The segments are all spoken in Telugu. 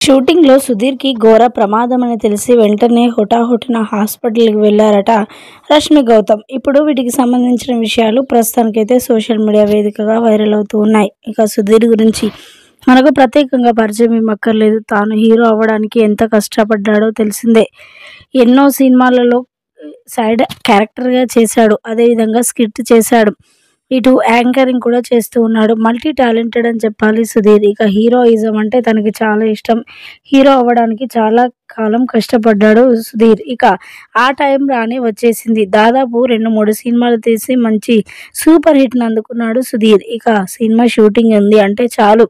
షూటింగ్‌లో సుధీర్‌కి ఘోర ప్రమాదమని తెలిసి వెంటనే హుటాహుటిన హాస్పిటల్‌కి వెళ్లారట రష్మి గౌతమ్. ఇప్పుడు వీటికి సంబంధించిన విషయాలు ప్రస్తుతానికైతే సోషల్ మీడియా వేదికగా వైరల్ అవుతూ ఉన్నాయి. ఇక సుధీర్ గురించి మనకు ప్రత్యేకంగా పరిచయం ఇవ్వక్కర్లేదు. తాను హీరో అవ్వడానికి ఎంత కష్టపడ్డాడో తెలిసిందే. ఎన్నో సినిమాలలో సైడ్ క్యారెక్టర్‌గా చేశాడు. అదేవిధంగా స్కిట్ చేశాడు. ఇటు యాంకరింగ్ కూడా చేస్తూ ఉన్నాడు. మల్టీ టాలెంటెడ్ అని చెప్పాలి సుధీర్. ఇక హీరోయిజం అంటే తనకి చాలా ఇష్టం. హీరో అవ్వడానికి చాలా కాలం కష్టపడ్డాడు సుధీర్. ఇక ఆ టైం రానే వచ్చేసింది. దాదాపు 2, 3 సినిమాలు తీసి మంచి సూపర్ హిట్‌ని అందుకున్నాడు సుధీర్. ఇక సినిమా షూటింగ్ ఉంది అంటే చాలు,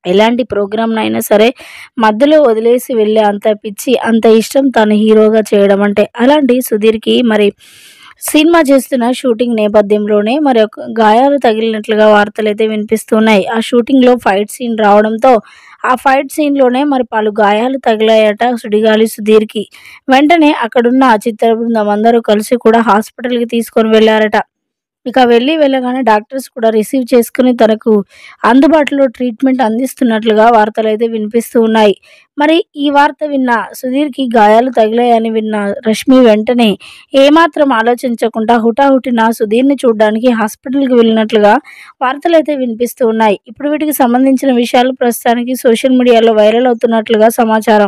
ఎలాంటి ప్రోగ్రామ్‌నైనా సరే మధ్యలో వదిలేసి వెళ్ళే అంత పిచ్చి, అంత ఇష్టం తను హీరోగా చేయడం అంటే. అలాంటి సుధీర్‌కి మరి సినిమా చేస్తున్న షూటింగ్ నేపథ్యంలోనే ఒక గాయాలు తగిలినట్లుగా వార్తలైతే వినిపిస్తున్నాయి. ఆ షూటింగ్‌లో ఫైట్ సీన్ రావడంతో ఆ ఫైట్ సీన్‌లోనే పలు గాయాలు తగిలాయట సుడిగాలి సుధీర్‌కి. వెంటనే అక్కడున్న ఆ చిత్ర బృందం అందరూ కలిసి కూడా హాస్పిటల్‌కి తీసుకొని వెళ్లారట. ఇక వెళ్ళగానే డాక్టర్స్ కూడా రిసీవ్ చేసుకొని తనకు అందుబాటులో ట్రీట్మెంట్ అందిస్తున్నట్లుగా వార్తలైతే వినిపిస్తూ ఉన్నాయి. మరి ఈ వార్త విన్న సుధీర్‌కి గాయాలు తగిలాయని విన్న రష్మి వెంటనే ఏమాత్రం ఆలోచించకుండా హుటాహుటిన సుధీర్‌ని చూడ్డానికి హాస్పిటల్‌కి వెళ్ళినట్లుగా వార్తలైతే వినిపిస్తూ ఉన్నాయి. ఇప్పుడు వీటికి సంబంధించిన విషయాలు ప్రస్తుతానికి సోషల్ మీడియాలో వైరల్ అవుతున్నట్లుగా సమాచారం.